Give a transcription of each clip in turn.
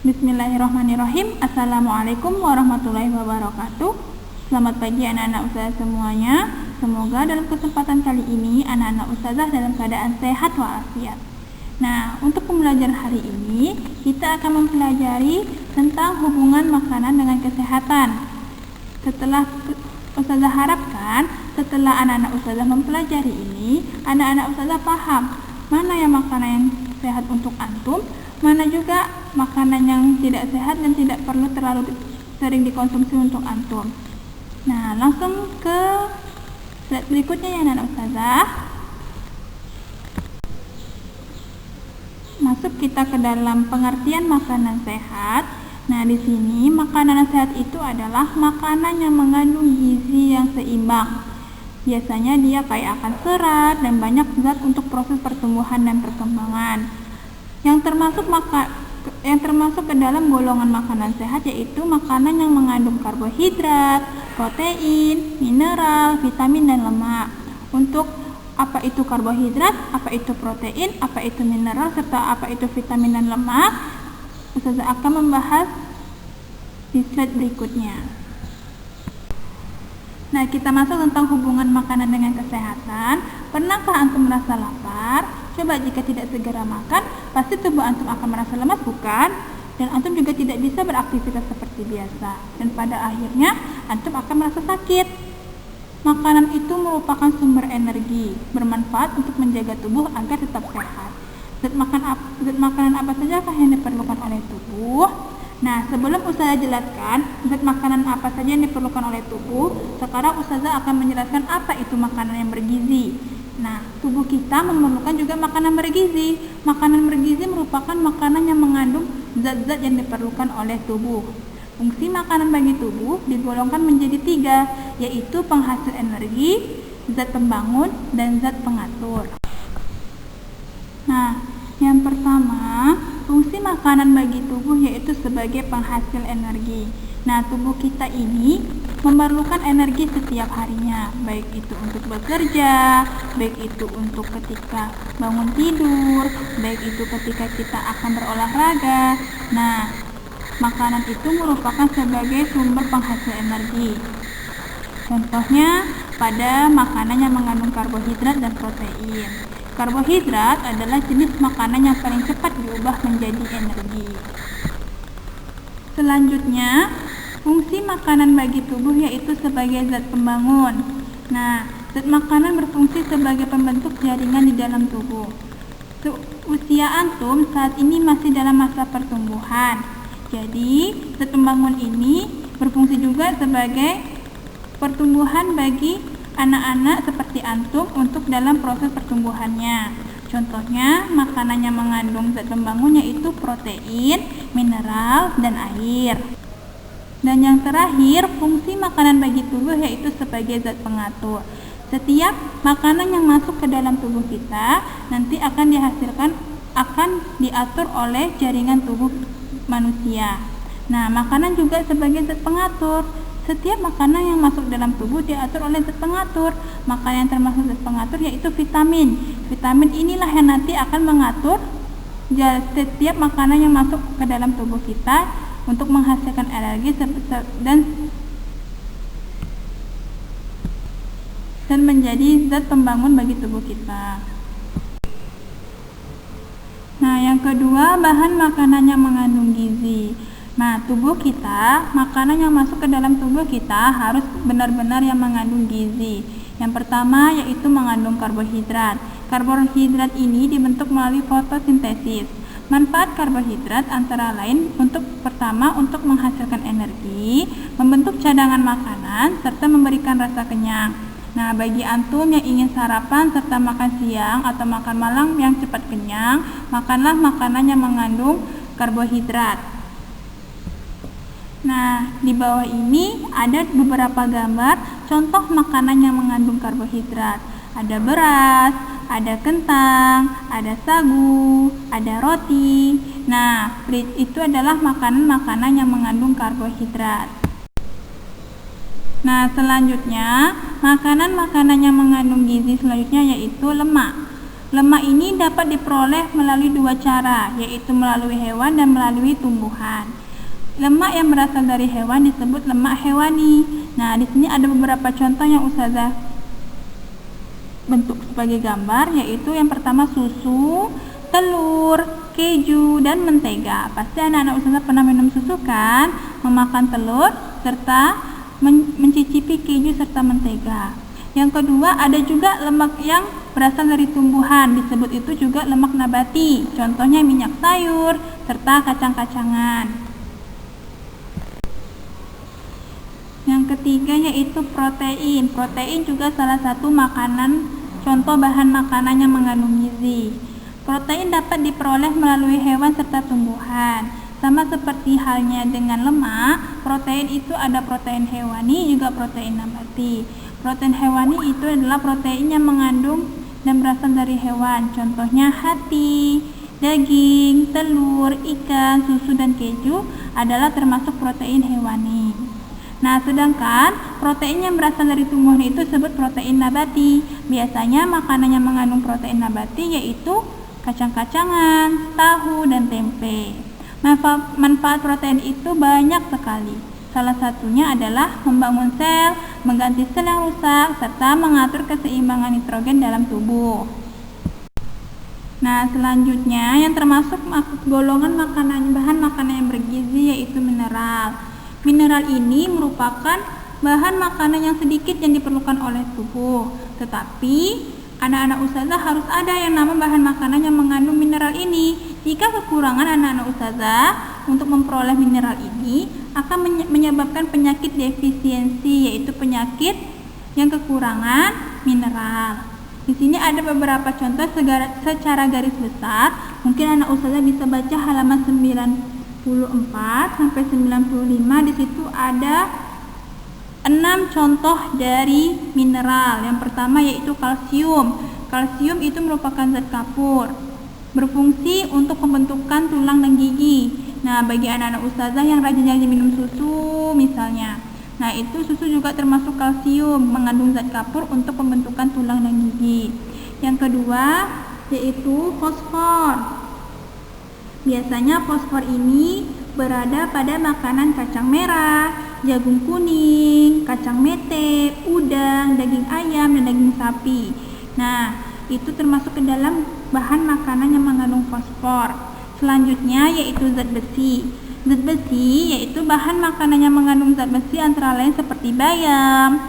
Bismillahirrahmanirrahim. Assalamualaikum warahmatullahi wabarakatuh. Selamat pagi anak-anak ustazah semuanya. Semoga dalam kesempatan kali ini anak-anak ustazah dalam keadaan sehat walafiat. Nah, untuk pembelajaran hari ini kita akan mempelajari tentang hubungan makanan dengan kesehatan. Setelah ustazah harapkan setelah anak-anak ustazah mempelajari ini, anak-anak ustazah paham mana yang makanan yang sehat untuk antum, mana juga makanan yang tidak sehat dan tidak perlu terlalu sering dikonsumsi untuk antum. Nah, langsung ke slide berikutnya ya anak ustazah. Masuk kita ke dalam pengertian makanan sehat. Nah, di sini makanan sehat itu adalah makanan yang mengandung gizi yang seimbang. Biasanya dia kaya akan serat dan banyak zat untuk proses pertumbuhan dan perkembangan. Yang termasuk ke dalam golongan makanan sehat yaitu makanan yang mengandung karbohidrat, protein, mineral, vitamin dan lemak. Untuk apa itu karbohidrat, apa itu protein, apa itu mineral, serta apa itu vitamin dan lemak, ustazah akan membahas di slide berikutnya. Nah, kita masuk tentang hubungan makanan dengan kesehatan. Pernahkah antum merasa lapar? Coba jika tidak segera makan, pasti tubuh antum akan merasa lemas, bukan? Dan antum juga tidak bisa beraktivitas seperti biasa. Dan pada akhirnya, antum akan merasa sakit. Makanan itu merupakan sumber energi, bermanfaat untuk menjaga tubuh agar tetap sehat. Zat makanan apa saja yang diperlukan oleh tubuh? Nah, sebelum ustazah jelaskan zat makanan apa saja yang diperlukan oleh tubuh, sekarang ustazah akan menjelaskan apa itu makanan yang bergizi. Nah, tubuh kita memerlukan juga makanan bergizi. Makanan bergizi merupakan makanan yang mengandung zat-zat yang diperlukan oleh tubuh. Fungsi makanan bagi tubuh digolongkan menjadi 3, yaitu penghasil energi, zat pembangun, dan zat pengatur. Nah, yang pertama, fungsi makanan bagi tubuh yaitu sebagai penghasil energi. Nah, tubuh kita ini memerlukan energi setiap harinya, baik itu untuk bekerja, baik itu untuk ketika bangun tidur, baik itu ketika kita akan berolahraga. Nah, makanan itu merupakan sebagai sumber penghasil energi. Contohnya pada makanan yang mengandung karbohidrat dan protein. Karbohidrat adalah jenis makanan yang paling cepat diubah menjadi energi. Selanjutnya, fungsi makanan bagi tubuh yaitu sebagai zat pembangun. Nah, zat makanan berfungsi sebagai pembentuk jaringan di dalam tubuh. Usia antum saat ini masih dalam masa pertumbuhan. Jadi, zat pembangun ini berfungsi juga sebagai pertumbuhan bagi anak-anak seperti antum untuk dalam proses pertumbuhannya. Contohnya, makanan yang mengandung zat pembangun yaitu protein, mineral, dan air. Dan yang terakhir, fungsi makanan bagi tubuh yaitu sebagai zat pengatur. Setiap makanan yang masuk ke dalam tubuh kita nanti akan diatur oleh jaringan tubuh manusia. Nah, makanan juga sebagai zat pengatur. Setiap makanan yang masuk dalam tubuh diatur oleh zat pengatur. Makanan yang termasuk zat pengatur yaitu vitamin. Vitamin inilah yang nanti akan mengatur setiap makanan yang masuk ke dalam tubuh kita untuk menghasilkan energi dan menjadi zat pembangun bagi tubuh kita. Nah, yang kedua, bahan makanan yang mengandung gizi. Nah, tubuh kita, makanan yang masuk ke dalam tubuh kita harus benar-benar yang mengandung gizi. Yang pertama yaitu mengandung karbohidrat. Karbohidrat ini dibentuk melalui fotosintesis. Manfaat karbohidrat antara lain untuk menghasilkan energi, membentuk cadangan makanan, serta memberikan rasa kenyang. Nah, bagi antum yang ingin sarapan serta makan siang atau makan malam yang cepat kenyang, makanlah makanan yang mengandung karbohidrat. Nah, di bawah ini ada beberapa gambar contoh makanan yang mengandung karbohidrat. Ada beras, ada kentang, ada sagu, ada roti. Nah, itu adalah makanan-makanan yang mengandung karbohidrat. Nah, selanjutnya, makanan-makanan yang mengandung gizi selanjutnya yaitu lemak. Lemak ini dapat diperoleh melalui dua cara, yaitu melalui hewan dan melalui tumbuhan. Lemak yang berasal dari hewan disebut lemak hewani. Nah, di sini ada beberapa contoh yang Ustazah bentuk sebagai gambar, yaitu yang pertama susu, telur, keju, dan mentega. Pasti anak-anak Ustazah pernah minum susu kan, memakan telur, serta mencicipi keju serta mentega. Yang kedua, ada juga lemak yang berasal dari tumbuhan, disebut itu juga lemak nabati. Contohnya minyak sayur serta kacang-kacangan. Yang ketiga yaitu protein. Protein juga salah satu makanan, contoh bahan makanan yang mengandung gizi. Protein dapat diperoleh melalui hewan serta tumbuhan. Sama seperti halnya dengan lemak, protein itu ada protein hewani juga protein nabati. Protein hewani itu adalah protein yang mengandung dan berasal dari hewan. Contohnya hati, daging, telur, ikan, susu, dan keju adalah termasuk protein hewani. Nah, sedangkan protein yang berasal dari tumbuhan itu disebut protein nabati. Biasanya makanan yang mengandung protein nabati yaitu kacang-kacangan, tahu, dan tempe. Manfaat protein itu banyak sekali. Salah satunya adalah membangun sel, mengganti sel yang rusak, serta mengatur keseimbangan nitrogen dalam tubuh. Nah, selanjutnya yang termasuk golongan bahan makanan yang bergizi yaitu mineral. Mineral ini merupakan bahan makanan yang sedikit yang diperlukan oleh tubuh. Tetapi anak-anak Ustazah harus ada yang nama bahan makanan yang mengandung mineral ini. Jika kekurangan anak-anak Ustazah untuk memperoleh mineral ini akan menyebabkan penyakit defisiensi, yaitu penyakit yang kekurangan mineral. Di sini ada beberapa contoh secara garis besar. Mungkin anak Ustazah bisa baca halaman 94 sampai 95. Di situ ada 6 contoh dari mineral. Yang pertama yaitu kalsium. Kalsium itu merupakan zat kapur, berfungsi untuk pembentukan tulang dan gigi. Nah, bagi anak-anak Ustazah yang rajin-rajin minum susu misalnya, nah itu susu juga termasuk kalsium, mengandung zat kapur untuk pembentukan tulang dan gigi. Yang kedua yaitu fosfor. Biasanya fosfor ini berada pada makanan kacang merah, jagung kuning, kacang mete, udang, daging ayam, dan daging sapi. Nah, itu termasuk ke dalam bahan makanan yang mengandung fosfor. Selanjutnya yaitu zat besi. Zat besi yaitu bahan makanan yang mengandung zat besi antara lain seperti bayam,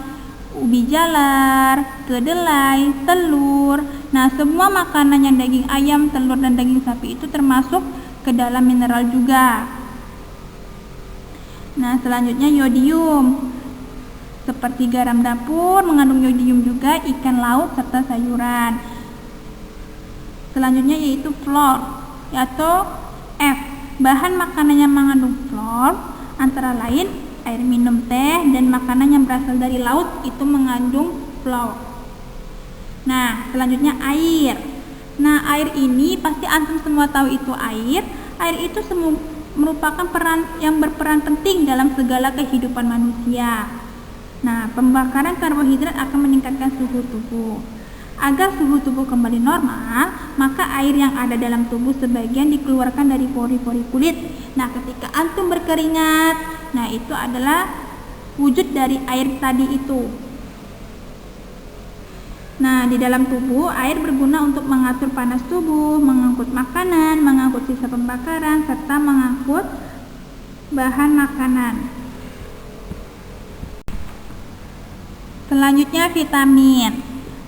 ubi jalar, kedelai, telur. Nah, semua makanan yang daging ayam, telur, dan daging sapi itu termasuk ke dalam mineral juga. Nah, selanjutnya yodium. Seperti garam dapur mengandung yodium juga, ikan laut, serta sayuran. Selanjutnya yaitu fluor atau F. Bahan makanan yang mengandung fluor antara lain air minum, teh, dan makanan yang berasal dari laut itu mengandung fluor. Nah, selanjutnya air. Nah, air ini pasti antum semua tahu itu air. Air itu merupakan berperan penting dalam segala kehidupan manusia. Nah, pembakaran karbohidrat akan meningkatkan suhu tubuh. Agar suhu tubuh kembali normal, maka air yang ada dalam tubuh sebagian dikeluarkan dari pori-pori kulit. Nah, ketika antum berkeringat, nah itu adalah wujud dari air tadi itu. Nah, di dalam tubuh, air berguna untuk mengatur panas tubuh, mengangkut makanan, mengangkut sisa pembakaran, serta mengangkut bahan makanan. Selanjutnya vitamin.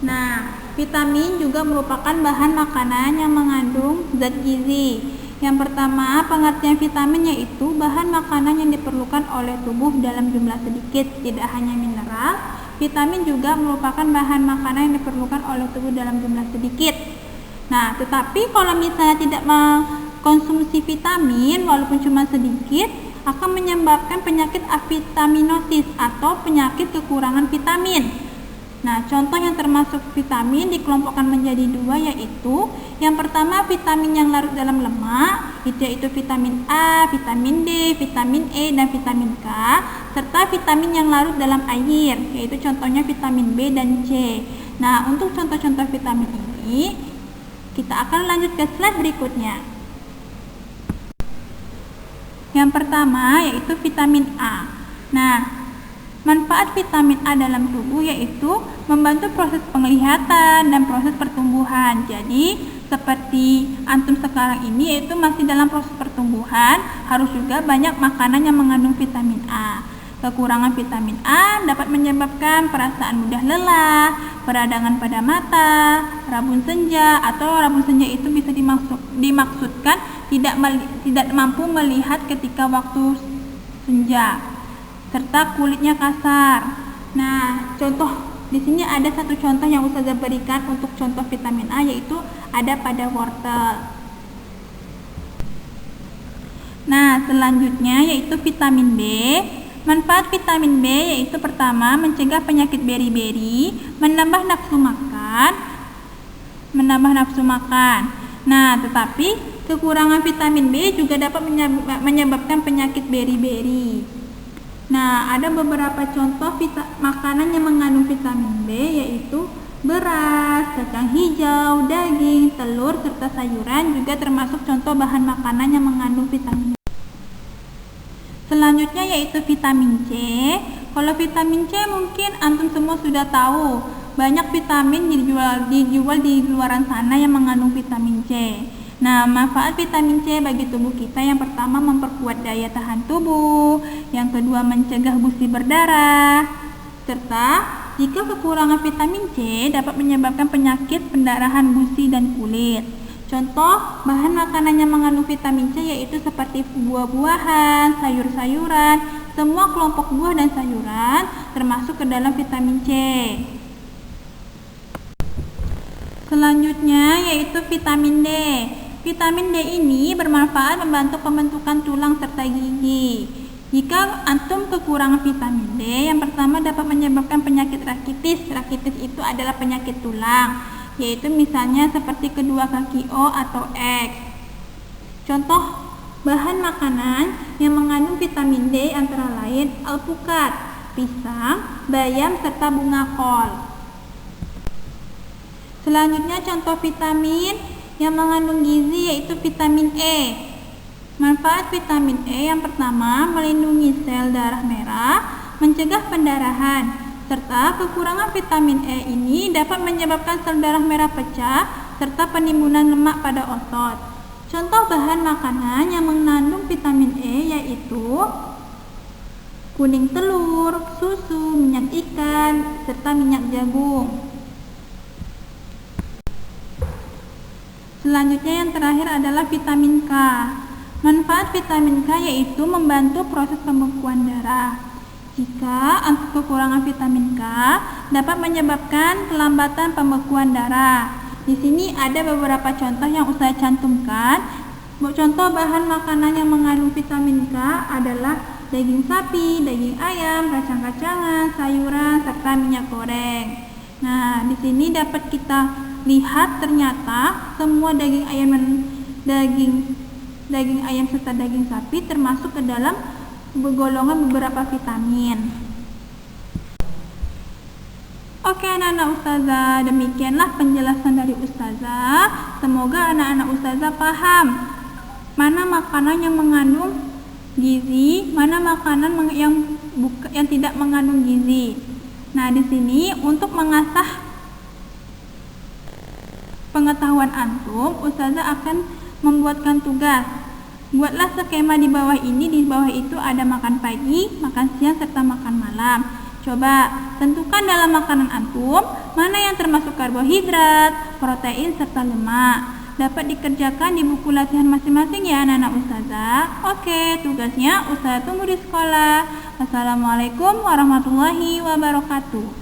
Nah, vitamin juga merupakan bahan makanan yang mengandung zat gizi. Yang pertama, pengertian vitamin yaitu bahan makanan yang diperlukan oleh tubuh dalam jumlah sedikit. Tidak hanya mineral, vitamin juga merupakan bahan makanan yang diperlukan oleh tubuh dalam jumlah sedikit. Nah, tetapi kalau misalnya tidak mengkonsumsi vitamin walaupun cuma sedikit, akan menyebabkan penyakit avitaminosis atau penyakit kekurangan vitamin. Nah, contoh yang termasuk vitamin dikelompokkan menjadi dua, yaitu yang pertama vitamin yang larut dalam lemak, yaitu vitamin A, vitamin D, vitamin E, dan vitamin K, serta vitamin yang larut dalam air, yaitu contohnya vitamin B dan C. Nah, untuk contoh-contoh vitamin ini Kita akan lanjut ke slide berikutnya. Yang pertama yaitu vitamin A. Nah, manfaat vitamin A dalam tubuh yaitu membantu proses penglihatan dan proses pertumbuhan. Jadi, seperti antum sekarang ini yaitu masih dalam proses pertumbuhan, harus juga banyak makanan yang mengandung vitamin A. Kekurangan vitamin A dapat menyebabkan perasaan mudah lelah, peradangan pada mata, rabun senja, atau rabun senja itu bisa dimaksudkan tidak mampu melihat ketika waktu senja, serta kulitnya kasar. Nah, contoh di sini ada satu contoh yang Ustazah berikan untuk contoh vitamin A yaitu ada pada wortel. Nah, selanjutnya yaitu vitamin B. Manfaat vitamin B yaitu pertama mencegah penyakit beri-beri, menambah nafsu makan. Nah, tetapi kekurangan vitamin B juga dapat menyebabkan penyakit beri-beri. Nah, ada beberapa contoh makanan yang mengandung vitamin B yaitu beras, kacang hijau, daging, telur, serta sayuran juga termasuk contoh bahan makanan yang mengandung vitamin B. Selanjutnya yaitu vitamin C. Kalau vitamin C mungkin antum semua sudah tahu, banyak vitamin dijual di luaran sana yang mengandung vitamin C. Nah, manfaat vitamin C bagi tubuh kita yang pertama memperkuat daya tahan tubuh, yang kedua mencegah gusi berdarah, serta jika kekurangan vitamin C dapat menyebabkan penyakit pendarahan gusi dan kulit. Contoh bahan makanan yang mengandung vitamin C yaitu seperti buah-buahan, sayur-sayuran, semua kelompok buah dan sayuran termasuk ke dalam vitamin C. Selanjutnya yaitu vitamin D. Vitamin D ini bermanfaat membantu pembentukan tulang serta gigi. Jika antum kekurangan vitamin D, yang pertama dapat menyebabkan penyakit rakitis. Rakitis itu adalah penyakit tulang, yaitu misalnya seperti kedua kaki O atau X. Contoh bahan makanan yang mengandung vitamin D antara lain alpukat, pisang, bayam, serta bunga kol. Selanjutnya contoh vitamin yang mengandung gizi yaitu vitamin E. Manfaat vitamin E yang pertama melindungi sel darah merah, mencegah pendarahan, serta kekurangan vitamin E ini dapat menyebabkan sel darah merah pecah serta penimbunan lemak pada otot. Contoh bahan makanan yang mengandung vitamin E yaitu kuning telur, susu, minyak ikan, serta minyak jagung. Selanjutnya yang terakhir adalah vitamin K. Manfaat vitamin K yaitu membantu proses pembekuan darah. Jika antum kekurangan vitamin K dapat menyebabkan kelambatan pembekuan darah. Di sini ada beberapa contoh yang saya cantumkan. Contoh bahan makanan yang mengandung vitamin K adalah daging sapi, daging ayam, kacang-kacangan, sayuran, serta minyak goreng. Nah, di sini dapat kita lihat ternyata semua daging ayam serta daging sapi termasuk ke dalam golongan beberapa vitamin. Oke anak-anak ustazah, demikianlah penjelasan dari ustazah. Semoga anak-anak ustazah paham mana makanan yang mengandung gizi, mana makanan yang tidak mengandung gizi. Nah, di sini untuk mengasah pengetahuan antum, ustazah akan membuatkan tugas. Buatlah skema di bawah ini. Di bawah itu ada makan pagi, makan siang, serta makan malam. Coba tentukan dalam makanan antum mana yang termasuk karbohidrat, protein, serta lemak. Dapat dikerjakan di buku latihan masing-masing ya anak-anak ustazah. Oke, tugasnya ustazah tunggu di sekolah. Wassalamualaikum warahmatullahi wabarakatuh.